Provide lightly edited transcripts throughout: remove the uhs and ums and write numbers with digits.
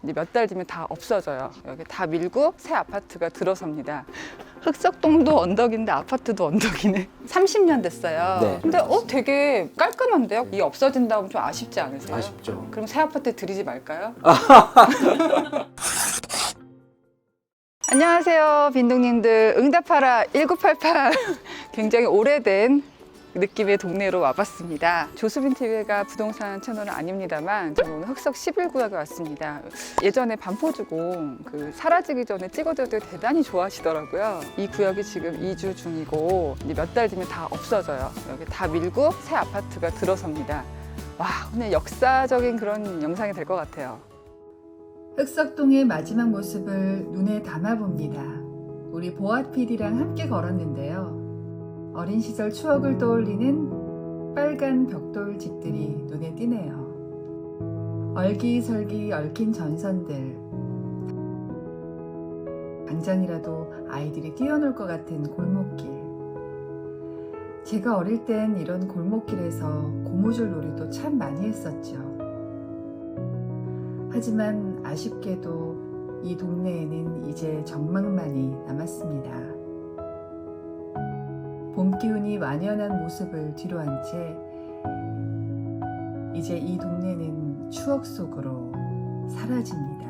이제 몇 달 뒤면 다 없어져요. 여기 다 밀고 새 아파트가 들어섭니다. 흑석동도 언덕인데 아파트도 언덕이네. 30년 됐어요. 네. 근데 되게 깔끔한데요? 이 없어진다면 좀 아쉽지 않으세요? 아쉽죠. 그럼 새 아파트 들이지 말까요? 안녕하세요, 빈둥님들. 응답하라 1988. 굉장히 오래된 느낌의 동네로 와봤습니다. 조수빈TV가 부동산 채널은 아닙니다만 저는 오늘 흑석 11구역에 왔습니다. 예전에 반포주공 사라지기 전에 찍어드렸더니 대단히 좋아하시더라고요. 이 구역이 지금 이주 중이고 이제 몇 달 뒤면 다 없어져요. 여기 다 밀고 새 아파트가 들어섭니다. 와, 오늘 역사적인 그런 영상이 될 것 같아요. 흑석동의 마지막 모습을 눈에 담아봅니다. 우리 보아 PD랑 함께 걸었는데요. 어린 시절 추억을 떠올리는 빨간 벽돌 집들이 눈에 띄네요. 얼기설기 얽힌 전선들, 당장이라도 아이들이 뛰어놀 것 같은 골목길. 제가 어릴 땐 이런 골목길에서 고무줄 놀이도 참 많이 했었죠. 하지만 아쉽게도 이 동네에는 이제 전망만이 남았습니다. 봄 기운이 완연한 모습을 뒤로한 채 이제 이 동네는 추억 속으로 사라집니다.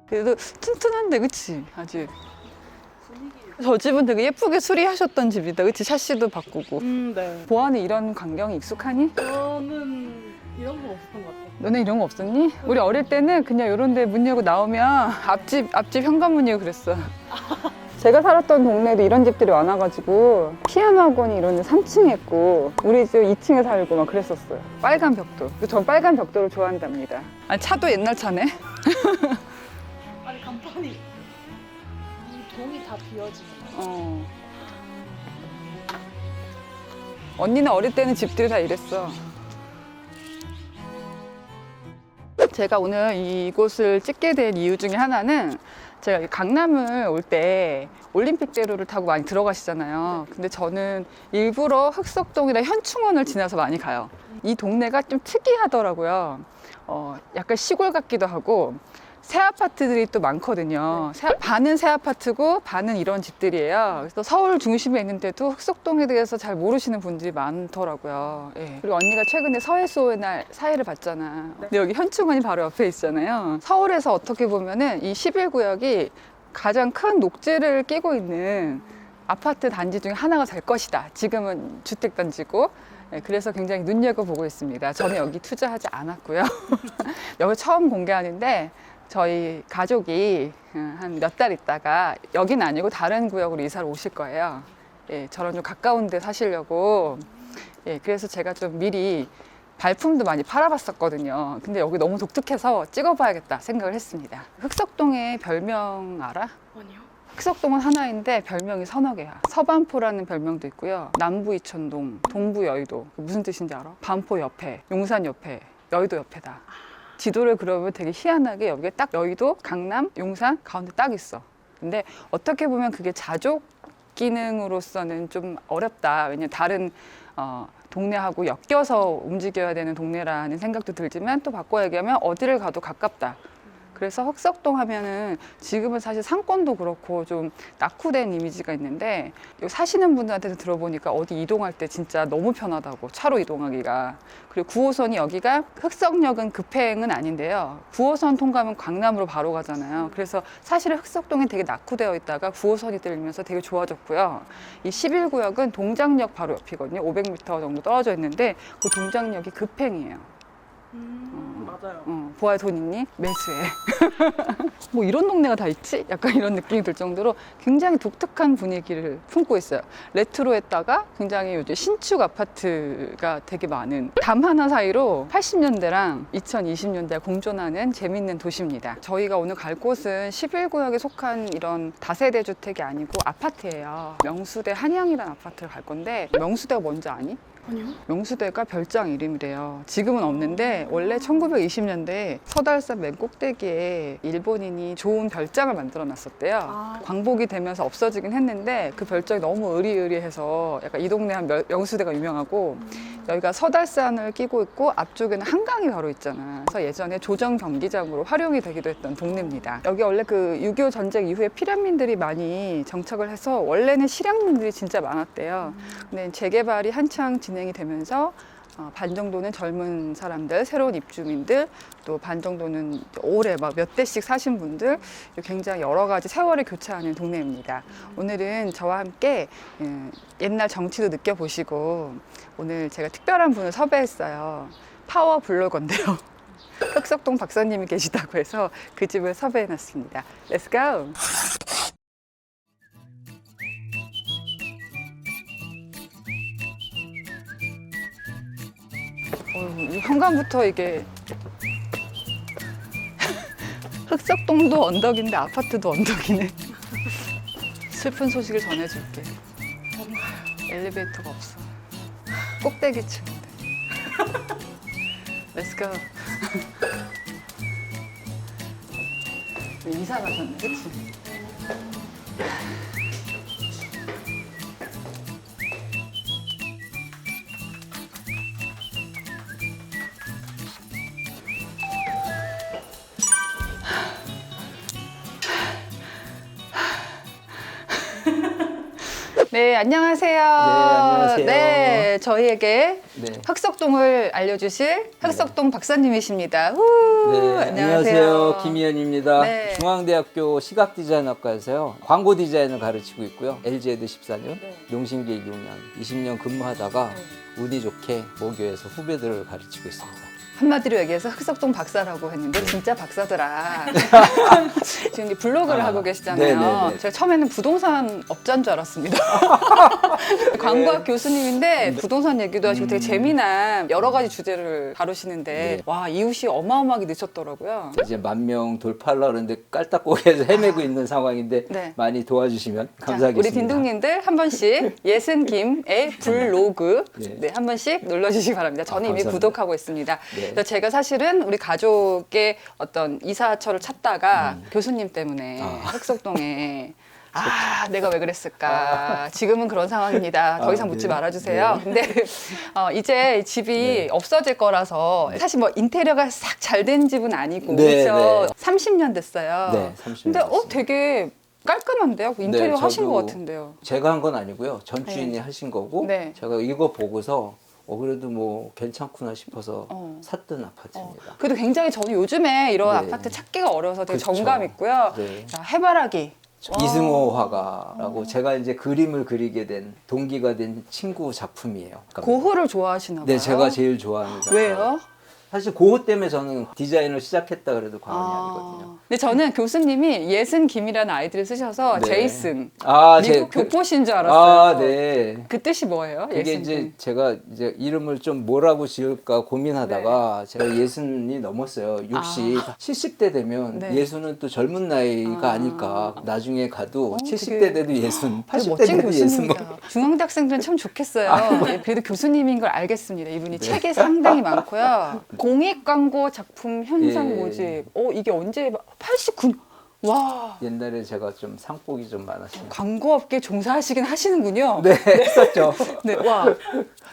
그래도 튼튼한데, 그치? 아직. 저 집은 되게 예쁘게 수리하셨던 집이다, 그치? 샤시도 바꾸고. 네. 보아는 이런 광경이 익숙하니? 저는 이런 건 없었던 것 같아요. 너네 이런 거 없었니? 우리 어릴 때는 그냥 이런 데 문 열고 나오면 앞집 현관문이고 그랬어. 제가 살았던 동네도 이런 집들이 많아가지고 피아노 학원이 이런 데 3층에 있고 우리 집 2층에 살고 막 그랬었어요. 빨간 벽돌. 전 빨간 벽돌을 좋아한답니다. 아니, 차도 옛날 차네? 아니 간판이 이 동이 다 비어지는. 언니는 어릴 때는 집들이 다 이랬어. 제가 오늘 이곳을 찍게 된 이유 중에 하나는 제가 강남을 올 때 올림픽대로를 타고 많이 들어가시잖아요. 근데 저는 일부러 흑석동이나 현충원을 지나서 많이 가요. 이 동네가 좀 특이하더라고요. 약간 시골 같기도 하고 새 아파트들이 또 많거든요. 반은 새 아파트고 반은 이런 집들이에요. 그래서 서울 중심에 있는데도 흑석동에 대해서 잘 모르시는 분들이 많더라고요. 예. 그리고 언니가 최근에 서해수호의 날 사회를 봤잖아. 근데 여기 현충원이 바로 옆에 있잖아요. 서울에서 어떻게 보면은 이 11구역이 가장 큰 녹지를 끼고 있는 아파트 단지 중에 하나가 될 것이다. 지금은 주택단지고. 네, 그래서 굉장히 눈여겨보고 있습니다. 저는 여기 투자하지 않았고요. 여기 처음 공개하는데 저희 가족이 한 몇 달 있다가 여긴 아니고 다른 구역으로 이사를 오실 거예요. 예, 저랑 좀 가까운 데 사시려고. 예, 그래서 제가 좀 미리 발품도 많이 팔아봤었거든요. 근데 여기 너무 독특해서 찍어봐야겠다 생각을 했습니다. 흑석동의 별명 알아? 아니요. 흑석동은 하나인데 별명이 서너 개야. 서반포라는 별명도 있고요. 남부 이천동, 동부 여의도. 무슨 뜻인지 알아? 반포 옆에, 용산 옆에, 여의도 옆에다. 지도를 그려보면 되게 희한하게 여기에 딱 여의도, 강남, 용산 가운데 딱 있어. 근데 어떻게 보면 그게 자족 기능으로서는 좀 어렵다. 왜냐면 다른 동네하고 엮여서 움직여야 되는 동네라는 생각도 들지만 또 바꿔 얘기하면 어디를 가도 가깝다. 그래서 흑석동 하면은 지금은 사실 상권도 그렇고 좀 낙후된 이미지가 있는데 여기 사시는 분들한테 들어보니까 어디 이동할 때 진짜 너무 편하다고, 차로 이동하기가. 그리고 9호선이 여기가 흑석역은 급행은 아닌데요. 9호선 통과하면 강남으로 바로 가잖아요. 그래서 사실은 흑석동이 되게 낙후되어 있다가 9호선이 들리면서 되게 좋아졌고요. 이 11구역은 동작역 바로 옆이거든요. 500m 정도 떨어져 있는데 그 동작역이 급행이에요. 맞아요. 보아에 돈 있니? 매수해. 뭐 이런 동네가 다 있지? 약간 이런 느낌이 들 정도로 굉장히 독특한 분위기를 품고 있어요. 레트로했다가 굉장히 요즘 신축 아파트가 되게 많은 담 하나 사이로 80년대랑 2020년대 공존하는 재밌는 도시입니다. 저희가 오늘 갈 곳은 11구역에 속한 이런 다세대 주택이 아니고 아파트예요. 명수대 한양이라는 아파트를 갈 건데 명수대가 뭔지 아니? 아니요. 명수대가 별장 이름이래요. 지금은 없는데 원래 1920년대에 서달산 맨 꼭대기에 일본인이 좋은 별장을 만들어 놨었대요. 아. 광복이 되면서 없어지긴 했는데 그 별장이 너무 으리으리해서 약간 이 동네 한 명수대가 유명하고 여기가 서달산을 끼고 있고 앞쪽에는 한강이 바로 있잖아. 그래서 예전에 조정 경기장으로 활용이 되기도 했던 동네입니다. 여기 원래 그 6.25 전쟁 이후에 피난민들이 많이 정착을 해서 원래는 실향민들이 진짜 많았대요. 근데 재개발이 한창 진행이 되면서 반 정도는 젊은 사람들, 새로운 입주민들, 또 반 정도는 오래 막 몇 대씩 사신 분들, 굉장히 여러 가지 세월을 교차하는 동네입니다. 오늘은 저와 함께 옛날 정치도 느껴보시고 오늘 제가 특별한 분을 섭외했어요. 파워 블로거인데요. 흑석동 박사님이 계시다고 해서 그 집을 섭외해놨습니다. Let's go! 이 현관부터 이게 흑석동도 언덕인데 아파트도 언덕이네. 슬픈 소식을 전해줄게. 엘리베이터가 없어. 꼭대기층인데. Let's go. 이사 가셨네, 그치? 네, 안녕하세요. 안녕하세요. 네, 저희에게 네. 흑석동을 알려주실 흑석동 박사님이십니다. 후, 네, 안녕하세요. 김희연입니다. 네. 중앙대학교 시각디자인학과에서요. 광고 디자인을 가르치고 있고요. LG에드 14년, 네. 용신계 6년, 20년 근무하다가 운이 좋게 모교에서 후배들을 가르치고 있습니다. 한마디로 얘기해서 흑석동 박사라고 했는데 진짜 박사더라. 지금 이제 블로그를 하고 계시잖아요. 네네네. 제가 처음에는 부동산 업자인 줄 알았습니다. 광고학 교수님인데 부동산 얘기도 하시고 되게 재미난 여러 가지 주제를 다루시는데 네. 와, 이웃이 어마어마하게 늦췄더라고요. 이제 10,000명 돌파하려고 그러는데 깔딱고개에서 헤매고 있는 상황인데 네. 많이 도와주시면 자, 감사하겠습니다. 우리 딘둥님들 한 번씩 예슨김의 블로그 네. 한 번씩 눌러주시기 바랍니다. 저는 이미 감사합니다. 구독하고 있습니다. 네. 그래서 제가 사실은 우리 가족의 어떤 이사처를 찾다가 교수님 때문에 흑석동에 내가 왜 그랬을까. 지금은 그런 상황입니다. 더 이상 묻지 네. 말아주세요. 네. 근데 이제 집이 네. 없어질 거라서 사실 뭐 인테리어가 싹 잘 된 집은 아니고 네, 그렇죠. 네. 30년 됐어요. 네, 30년 근데 됐습니다. 되게 깔끔한데요. 인테리어 네, 하신 저도 것 같은데요. 제가 한 건 아니고요. 전 주인이 네. 하신 거고 네. 제가 이거 보고서 그래도 뭐 괜찮구나 싶어서 어. 샀던 아파트입니다. 그래도 굉장히 저는 요즘에 이런 네. 아파트 찾기가 어려워서 되게 그쵸. 정감 있고요. 네. 자, 해바라기. 이승호 화가라고 제가 이제 그림을 그리게 된 동기가 된 친구 작품이에요. 그러니까 고흐를 좋아하시나 봐요. 네, 제가 제일 좋아하는 작품. 왜요? 사실 고흐 때문에 저는 디자인을 시작했다 그래도 과언이 아니거든요. 근데 저는 교수님이 예슨김이라는 아이디를 쓰셔서 네. 제이슨 제 미국 교포신 줄 알았어요. 네. 그 뜻이 뭐예요? 그게 예슨김. 이제 제가 이제 이름을 좀 뭐라고 지을까 고민하다가 제가 예순이 넘었어요. 60, 70대 되면 네. 예순은 또 젊은 나이가 아닐까. 나중에 가도 70대 되게- 돼도 예순, 되게 80대 멋진 돼도 예순. 교수님이다. 중앙대 학생들은 참 좋겠어요. 예, 그래도 교수님인 걸 알겠습니다. 이분이 책이 상당히 많고요. 공익 광고 작품 현상 예. 모집. 이게 언제 89. 와. 옛날에 제가 좀 상복이 좀 많았습니다. 광고업계 종사하시긴 하시는군요. 네, 했었죠. 네, 와.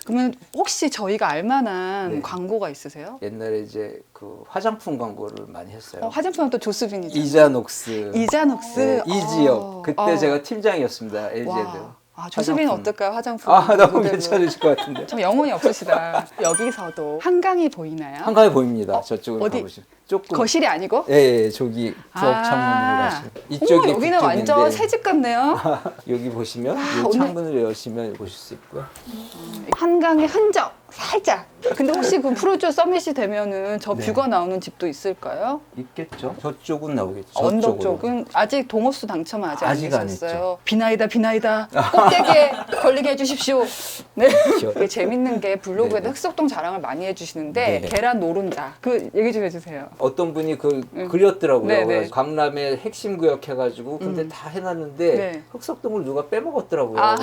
그러면 혹시 저희가 알만한 네. 광고가 있으세요? 옛날에 이제 그 화장품 광고를 많이 했어요. 화장품은 또 조스빈이죠. 이자녹스, 이자녹스. 네, 이지역. 그때 어. 제가 팀장이었습니다. LG에드. 와. 조스빈은 화장품. 어떨까요? 화장품. 너무 모델로. 괜찮으실 것 같은데. 참 영혼이 없으시다. 여기서도 한강이 보이나요? 한강이 보입니다. 저쪽으로 어디? 가보시면. 조금. 거실이 아니고? 예, 저기 부엌 창문으로 가시면. 이쪽이 여기는 완전 북쪽인데 새집 같네요. 여기 보시면 이 오늘- 창문을 여시면 보실 수 있고요. 한강의 흔적 살짝. 근데 혹시 그 프로듀 서밋이 되면은 저 네. 뷰가 나오는 집도 있을까요? 있겠죠? 저쪽은 나오겠죠. 언덕 저쪽으로. 쪽은 아직 동호수 당첨 아직 안 아직 안 되셨어요. 비나이다 비나이다 꼭대기에 걸리게 해주십시오. 네. 그렇죠. 이게 재밌는 게 블로그에도 네네. 흑석동 자랑을 많이 해주시는데 네. 계란 노른자 그 얘기 좀 해주세요. 어떤 분이 그렸더라고요. 네, 네. 그래서 강남의 핵심 구역 해가지고 근데 다 해놨는데 네. 흑석동을 누가 빼먹었더라고요. 아.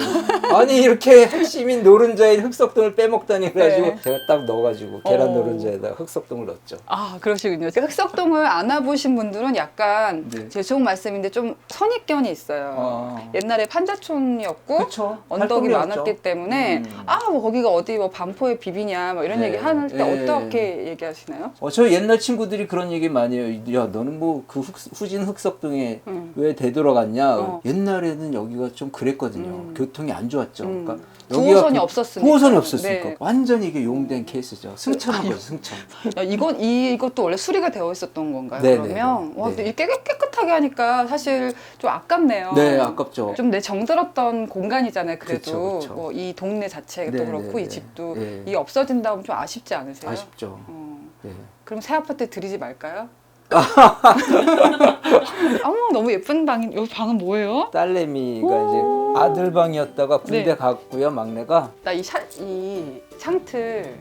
아니 이렇게 핵심인 노른자인 흑석동을 빼먹다니 그래가지고 네. 제가 딱 넣어가지고 계란 어. 노른자에다 흑석동을 넣었죠. 아, 그러시군요. 흑석동을 안 와보신 분들은 약간 네. 죄송한 말씀인데 좀 선입견이 있어요. 아. 옛날에 판자촌이었고 그쵸. 언덕이 활동이었죠. 많았기 때문에 뭐 거기가 어디 뭐 반포의 비비냐 뭐 이런 네. 얘기 하는 때 네. 어떻게 얘기하시나요? 저 옛날 친구들이 그런 얘기 많이 해요. 야, 너는 뭐 그 후진 흑석동에 음. 왜 되돌아갔냐? 어. 옛날에는 여기가 좀 그랬거든요. 교통이 안 좋았죠. 그러니까 구호선이 없었으니까. 9호선이 없었으니까. 네. 완전히 이게 용된 케이스죠. 승천한 거죠, 승천. 야, 이것도 원래 수리가 되어 있었던 건가요? 네, 그러면 네, 네. 와, 네. 근데 이렇게 깨끗하게 하니까 사실 좀 아깝네요. 네, 아깝죠. 좀 내 정들었던 공간이잖아요. 그래도 그쵸, 그쵸. 뭐 이 동네 자체도 네, 그렇고 네, 이 네. 집도 네. 이게 없어진다면 좀 아쉽지 않으세요? 아쉽죠. 네. 그럼 새 아파트 드리지 말까요? 어머 너무 예쁜 방인 여기 방은 뭐예요? 딸내미가 이제 아들 방이었다가 군대 네. 갔고요, 막내가. 나 이 창틀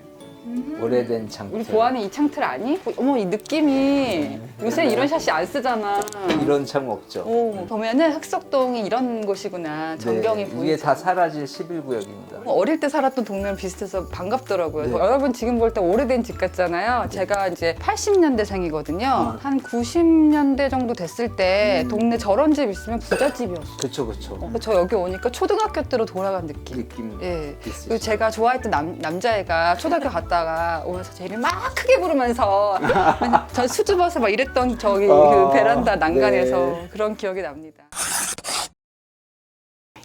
오래된 창틀. 우리 보아는 이 창틀 아니? 어머 이 느낌이 요새 이런 샷이 안 쓰잖아. 이런 창 없죠. 오 보면은 흑석동이 이런 곳이구나. 전경이 네, 보이죠. 이게 다 사라질 11구역입니다. 어릴 때 살았던 동네랑 비슷해서 반갑더라고요. 네. 여러분 지금 볼 때 오래된 집 같잖아요. 제가 이제 80년대생이거든요. 한 90년대 정도 됐을 때 동네 저런 집 있으면 부잣집이었어요. 그쵸, 그쵸. 저 여기 오니까 초등학교 때로 돌아간 느낌. 느낌 예. 있으시죠. 그리고 제가 좋아했던 남자애가 초등학교 갔다가 오면서 제 이름 막 크게 부르면서 맨날 저 수줍어서 막 이랬던 저기 그 베란다 난간에서 네. 그런 기억이 납니다.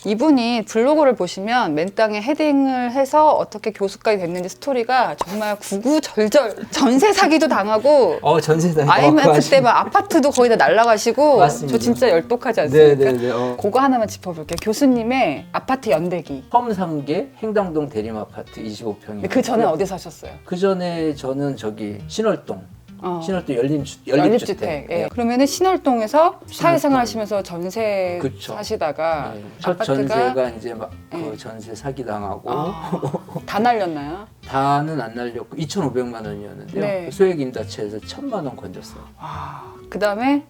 이분이 블로그를 보시면 맨땅에 헤딩을 해서 어떻게 교수까지 됐는지 스토리가 정말 구구절절 전세 사기도 당하고 전세다. IMF 때 막 아파트도 거의 다 날라가시고 맞습니다. 저 진짜 열독하지 않습니까? 네네네. 그거 하나만 짚어볼게요. 교수님의 아파트 연대기. 험상계 행당동 대림아파트 25평이요. 그 전에 어디 사셨어요? 그 전에 저는 저기 신월동. 신월동 연립주택. 연립주택. 예. 그러면은 신월동에서 사회생활 하시면서 전세 그쵸. 사시다가 네. 첫 아파트가 전세가 이제 막 네. 그 전세 사기 당하고 다 날렸나요? 다는 안 날렸고 2,500만 원이었는데요. 네. 소액 임대차에서 1,000만 원 건졌어요. 그 다음에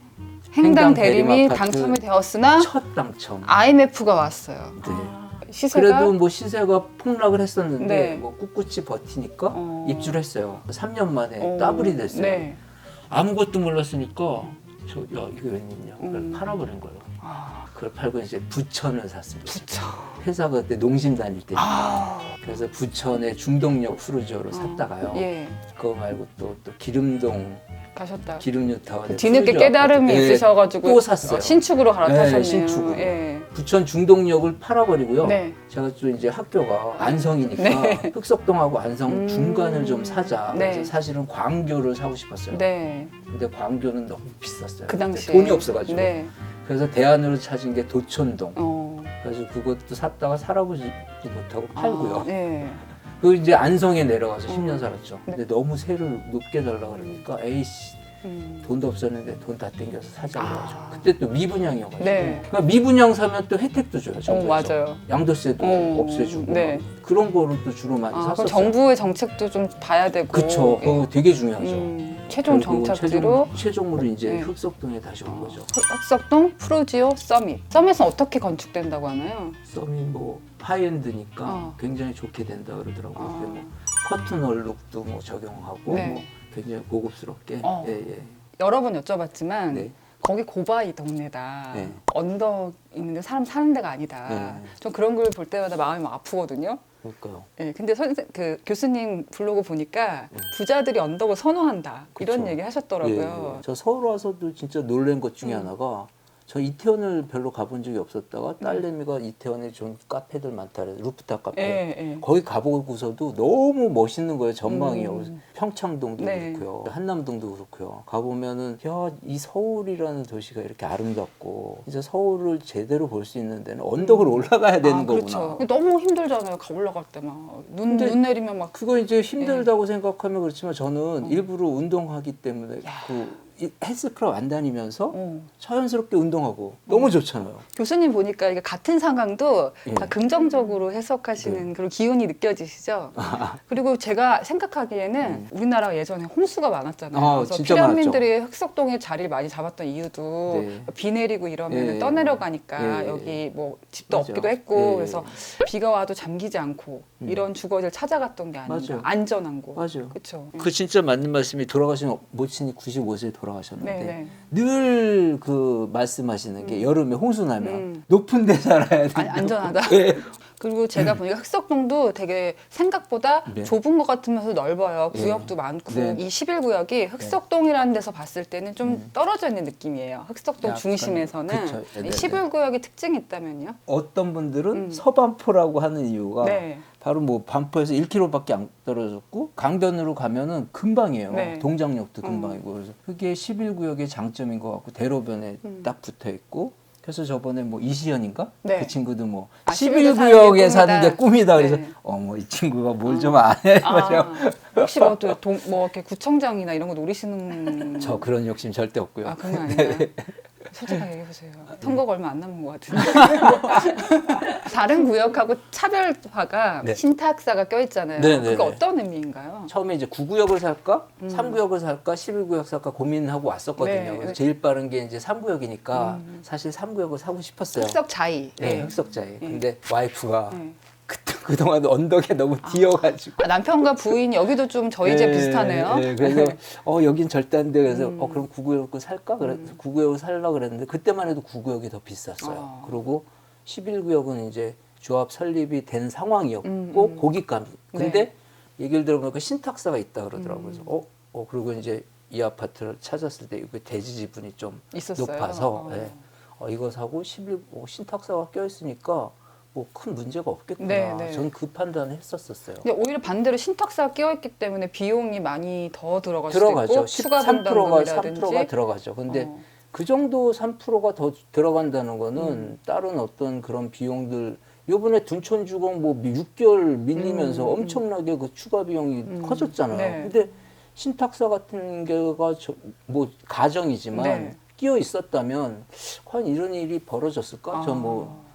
행당 대림이 대림 아파트 당첨이 되었으나 첫 당첨. IMF가 왔어요. 네. 시세가 그래도 뭐 시세가 폭락을 했었는데 네. 뭐 꿋꿋이 버티니까 입주를 했어요. 3년 만에 더블이 됐어요. 네. 아무것도 몰랐으니까 야 이거 웬일이냐 그걸 팔아버린 거예요. 그걸 팔고 이제 부천을 샀습니다. 회사가 그때 농심 다닐 때니까 그래서 부천의 중동역 푸르지오를 샀다가요. 예. 그거 말고 또 기름동 가셨다. 기름유타워 뒤늦게 깨달음이 있으셔가지고 또 샀어요. 신축으로 갈아타셨네요. 네, 신축으로. 예. 부천 중동역을 팔아버리고 네. 제가 또 이제 학교가 안성이니까 네. 흑석동하고 안성 중간을 좀 사자. 네. 그래서 사실은 광교를 사고 싶었어요. 네. 근데 광교는 너무 비쌌어요. 그 당시에 돈이 없어가지고. 네. 그래서 대안으로 찾은 게 도촌동. 어. 그래서 그것도 샀다가 살아보지 못하고 팔고요. 네. 그 이제 안성에 내려가서 10년 살았죠. 근데 너무 세를 높게 달라 그러니까 에이씨 돈도 없었는데 돈 다 땡겨서 사자 그래가지고 그때 또 미분양이어가지고 네. 그러니까 미분양 사면 또 혜택도 줘요. 정부에서. 맞아요. 양도세도 없애주고 네. 막 그런 거를 또 주로 많이 그럼 샀었어요. 정부의 정책도 좀 봐야 되고. 그쵸. 예. 그거 되게 중요하죠. 최종 결국은 정착지로 최종으로 이제 네. 흑석동에 다시 온 거죠. 흑석동 프로지오 서밋. 서밋은 어떻게 건축된다고 하나요? 썸이 뭐 하이엔드니까 어. 굉장히 좋게 된다 그러더라고요. 근데 뭐 커튼 얼룩도 뭐 적용하고 네. 뭐 굉장히 고급스럽게. 어. 예, 예. 여러 번 여쭤봤지만 네. 거기 고바이 동네다. 네. 언덕 있는데 사람 사는 데가 아니다. 네. 좀 그런 걸 볼 때마다 마음이 막 아프거든요. 그러니까요. 예, 근데 그 교수님 블로그 보니까 부자들이 언덕을 선호한다. 이런 그쵸. 얘기 하셨더라고요. 예. 저 서울 와서도 진짜 놀란 것 중에 하나가 저 이태원을 별로 가본 적이 없었다가 딸내미가 이태원에 좀 카페들 많다 그래서 루프탑 카페 예, 예. 거기 가보고서도 너무 멋있는 거예요. 전망이요. 평창동도 네. 그렇고요. 한남동도 그렇고요. 가보면은 야, 이 서울이라는 도시가 이렇게 아름답고 이제 서울을 제대로 볼 수 있는 데는 언덕을 올라가야 되는 거구나. 그렇죠. 너무 힘들잖아요. 올라갈 때 막 눈 내리면 막 그거 이제 힘들다고 생각하면 그렇지만 저는 일부러 운동하기 때문에 그 이 헬스클럽 안 다니면서 어. 자연스럽게 운동하고 너무 좋잖아요. 교수님 보니까 이게 같은 상황도 예. 다 긍정적으로 해석하시는 그런 기운이 느껴지시죠? 그리고 제가 생각하기에는 우리나라가 예전에 홍수가 많았잖아요. 그래서 진짜 피란민들이 흑석동에 자리를 많이 잡았던 이유도 네. 비 내리고 이러면 예. 떠내려가니까 예. 여기 뭐 집도 맞아. 없기도 했고 예. 그래서 비가 와도 잠기지 않고 이런 주거지를 찾아갔던 게 아닌가. 맞아요. 안전한 곳. 맞아요. 그렇죠. 그 진짜 맞는 말씀이 돌아가신 모친이 95세에 돌아가셨는데 네. 늘 그 말씀하시는 게 여름에 홍수 나면 음. 높은 데 살아야 돼. 안전하다. 네. 그리고 제가 보니까 흑석동도 되게 생각보다 네. 좁은 것 같으면서 넓어요. 네. 구역도 많고 네. 이 11구역이 흑석동이라는 데서 봤을 때는 좀 떨어져 있는 느낌이에요. 흑석동 약간, 중심에서는 그쵸. 네, 네, 이 11구역의 특징이 있다면요? 어떤 분들은 서반포라고 하는 이유가 네. 바로 뭐 반포에서 1km밖에 안 떨어졌고 강변으로 가면은 금방이에요. 네. 동작역도 금방이고 그래서 그게 11구역의 장점인 것 같고 대로변에 딱 붙어 있고 그래서 저번에 뭐 이시연인가 네. 그 친구도 뭐 아, 11구역에 사는 게 꿈이다. 그래서 네. 어머 이 친구가 뭘 좀 안 해. 아, 혹시 뭐 이렇게 구청장이나 이런 거 노리시는 저 그런 욕심 절대 없고요. 아, 그런 거 아니에요? 솔직하게 얘기해보세요. 선거가 얼마 안 남은 것 같은데. 다른 구역하고 차별화가 네. 신탁사가 껴있잖아요. 네, 네, 그게 네. 어떤 의미인가요? 처음에 이제 9구역을 살까, 3구역을 살까, 11구역 살까 고민하고 왔었거든요. 네. 그래서 제일 빠른 게 이제 3구역이니까 사실 3구역을 사고 싶었어요. 흑석 자이. 네, 흑석자에. 근데 와이프가 네. 그동안 언덕에 너무 뛰어가지고. 아, 남편과 부인 여기도 좀 저희 집 네, 비슷하네요. 네, 그래서 여긴 절대 안 돼. 그래서 그럼 9구역을 살까? 그래서 9구역을 살려고 그랬는데 그때만 해도 9구역이 더 비쌌어요. 그리고 11구역은 이제 조합 설립이 된 상황이었고 거기까지. 근데 얘기를 들어보니까 신탁사가 있다 그러더라고요. 그래서 그리고 이제 이 아파트를 찾았을 때 그 대지 지분이 좀 있었어요. 높아서 이거 사고 신탁사가 껴있으니까 뭐 큰 문제가 없겠구나. 네, 네. 저는 그 판단을 했었어요. 근데 오히려 반대로 신탁사가 끼어있기 때문에 비용이 많이 더 들어갈 수도 들어가죠. 있고 추가 13%가 분담금이라든지 3%가 들어가죠. 근데 그 정도 3%가 더 들어간다는 거는 다른 어떤 그런 비용들 요번에 둔촌주공 뭐 6개월 밀리면서 엄청나게 그 추가 비용이 커졌잖아요. 네. 근데 신탁사 같은 경우가 뭐 가정이지만 네. 끼어 있었다면 과연 이런 일이 벌어졌을까? 저 뭐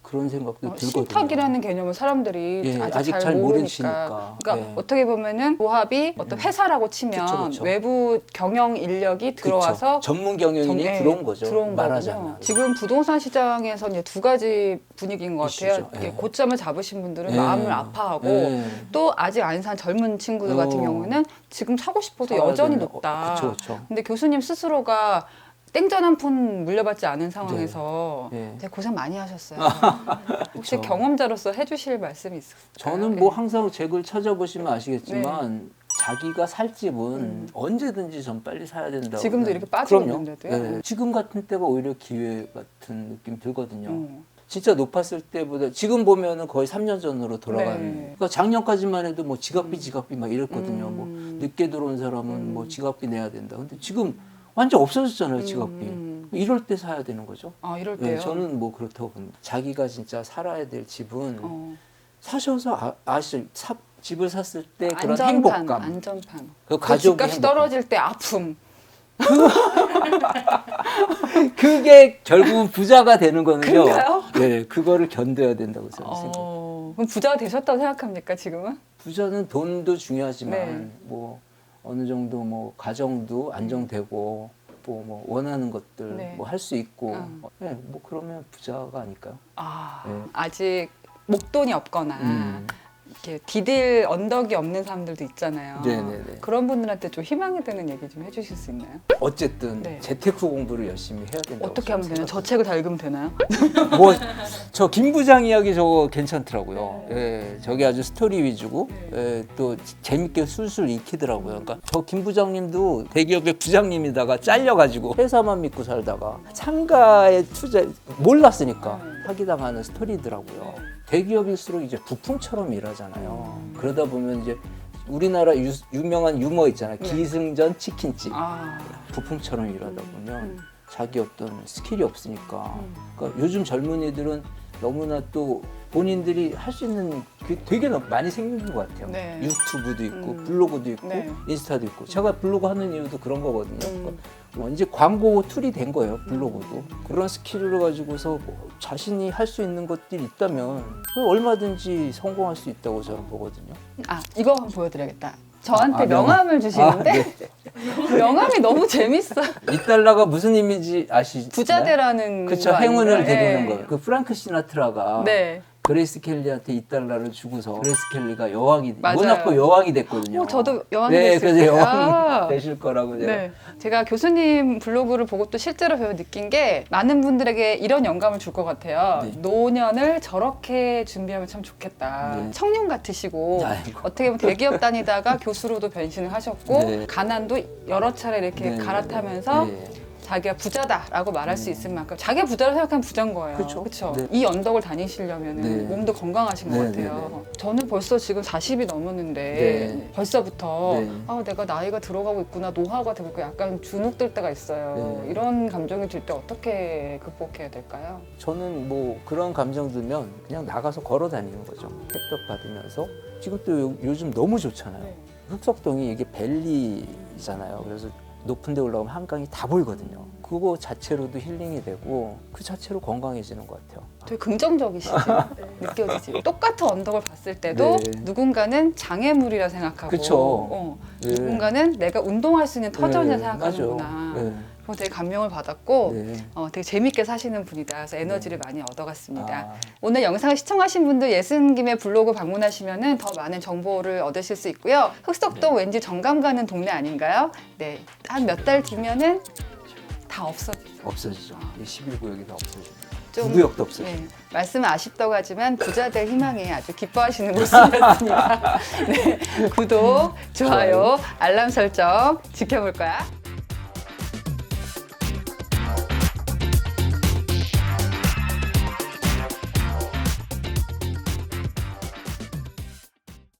그런 생각도 들거든요. 신탁이라는 개념을 사람들이 예, 아직 잘 잘 모르니까. 모르시니까. 그러니까 예. 어떻게 보면은 조합이 어떤 회사라고 치면 그쵸, 그쵸. 외부 경영 인력이 들어와서 그쵸. 전문 경영인이 예, 들어온 거죠. 들어온 말하자면. 거군요. 지금 부동산 시장에서 이제 두 가지 분위기인 것 같아요. 이슈죠. 이렇게 예. 고점을 잡으신 분들은 예. 마음을 아파하고 예. 또 아직 안 산 젊은 친구들 같은 경우는 지금 사고 싶어도 사야 여전히 되는, 높다. 그쵸. 근데 교수님 스스로가 땡전 한 푼 물려받지 않은 상황에서 네. 되게 고생 많이 하셨어요. 혹시 그쵸. 경험자로서 해주실 말씀이 있을까요? 저는 뭐 항상 책을 찾아보시면 아시겠지만 네. 자기가 살 집은 언제든지 전 빨리 사야 된다고. 지금도 이렇게 빠지고 그럼요. 있는데도요? 네. 지금 같은 때가 오히려 기회 같은 느낌 들거든요. 음. 진짜 높았을 때보다 지금 보면은 거의 3년 전으로 돌아가는. 네. 그러니까 작년까지만 해도 뭐 지각비 막 이랬거든요. 뭐 늦게 들어온 사람은 뭐 지각비 내야 된다. 근데 지금 완전 없어졌잖아요, 지각비. 이럴 때 사야 되는 거죠. 아, 이럴 때요? 네, 저는 뭐 그렇다고 봅니다. 자기가 진짜 살아야 될 집은 사셔서 아시죠? 집을 샀을 때 그런 안전판, 행복감. 안전판. 그 그 가족의 집값이 행복감. 떨어질 때 아픔. 그게 결국은 부자가 되는 거는요. 그런가요? 네, 그거를 견뎌야 된다고 저는 생각해요. 그럼 부자가 되셨다고 생각합니까, 지금은? 부자는 돈도 중요하지만 네. 뭐 어느 정도 뭐 가정도 안정되고 뭐 원하는 것들 네. 뭐 할 수 있고 네, 뭐 그러면 부자가 아닐까요? 아, 네. 아직 목돈이 없거나 이렇게 디딜 언덕이 없는 사람들도 있잖아요. 네네네. 그런 분들한테 좀 희망이 되는 얘기 좀 해주실 수 있나요? 어쨌든 네. 재테크 공부를 열심히 해야 된다고. 어떻게 하면 되나요? 저 책을 다 읽으면 되나요? 뭐저 김 부장 이야기 저거 괜찮더라고요. 예, 저게 아주 스토리 위주고 또 재밌게 술술 익히더라고요. 그러니까 저 김 부장님도 대기업의 부장님이다가 잘려가지고 회사만 믿고 살다가 상가에 투자 몰랐으니까 사기당하는 스토리더라고요. 대기업일수록 이제 부품처럼 일하잖아요. 그러다 보면 이제 우리나라 유명한 유머 있잖아요. 기승전 치킨집. 아, 부품처럼 일하다 보면 자기 어떤 스킬이 없으니까 그러니까 요즘 젊은이들은 너무나 또 본인들이 할 수 있는 게 되게 많이 생긴 것 같아요. 네. 유튜브도 있고 블로그도 있고 네. 인스타도 있고 제가 블로그 하는 이유도 그런 거거든요. 이제 광고 툴이 된 거예요. 블로그도. 그런 스킬을 가지고서 뭐 자신이 할 수 있는 것들이 있다면 얼마든지 성공할 수 있다고 저는 보거든요. 아, 이거 한번 보여드려야겠다. 저한테 명함. 명함을 주시는데 네. 명함이 너무 재밌어. 이 달러가 무슨 의미인지 아시죠? 부자되라는 그쵸, 거 행운을 아닌가요? 데리는 네. 거예요. 그 프랑크 시나트라가 네. 그레이스 켈리한테 이 달러를 주고서 그레이스 켈리가 여왕이 맞아요. 모나코 여왕이 됐거든요. 저도 여왕이 네, 됐을 그래서 때. 여왕 되실 거라고 제가. 네. 제가 교수님 블로그를 보고 또 실제로 배워 느낀 게 많은 분들에게 이런 영감을 줄 것 같아요. 네. 노년을 저렇게 준비하면 참 좋겠다. 네. 청년 같으시고 아이고. 어떻게 보면 대기업 다니다가 교수로도 변신을 하셨고 네. 가난도 여러 차례 이렇게 네. 갈아타면서 네. 자기가 부자다라고 말할 수 있을 만큼 자기가 부자를 생각하면 부자인 거예요. 그쵸. 그렇죠. 네. 이 언덕을 다니시려면 네. 몸도 건강하신 것 네, 같아요. 저는 벌써 지금 40이 넘었는데 네. 벌써부터 네. 아, 내가 나이가 들어가고 있구나, 노화가 되고 있고 약간 주눅들 때가 있어요. 네. 이런 감정이 들 때 어떻게 극복해야 될까요? 저는 뭐 그런 감정 들면 그냥 나가서 걸어 다니는 거죠. 햇볕 받으면서. 지금 또 요즘 너무 좋잖아요. 네. 흑석동이 이게 밸리잖아요. 그래서 높은 데 올라가면 한강이 다 보이거든요. 그거 자체로도 힐링이 되고 그 자체로 건강해지는 것 같아요. 되게 긍정적이시지? 느껴지지? 똑같은 언덕을 봤을 때도 네. 누군가는 장애물이라 생각하고 그쵸. 네. 누군가는 내가 운동할 수 있는 터전이라 네, 생각하는구나. 맞아요. 네. 그거 되게 감명을 받았고 네. 되게 재밌게 사시는 분이다. 그래서 에너지를 많이 얻어갔습니다. 아, 오늘 영상을 시청하신 분들 예순김의 블로그 방문하시면 더 많은 정보를 얻으실 수 있고요. 흑석동 왠지 정감 가는 동네 아닌가요? 네, 한 몇 달 뒤면은 다 없어지죠. 없어지죠. 이 11구역이 다 없어지죠. 좀, 구역도 없어지죠. 네, 말씀은 아쉽다고 하지만 부자 될 희망에 아주 기뻐하시는 모습이었습니다. 네, 구독, 좋아요, 알람 설정 지켜볼 거야.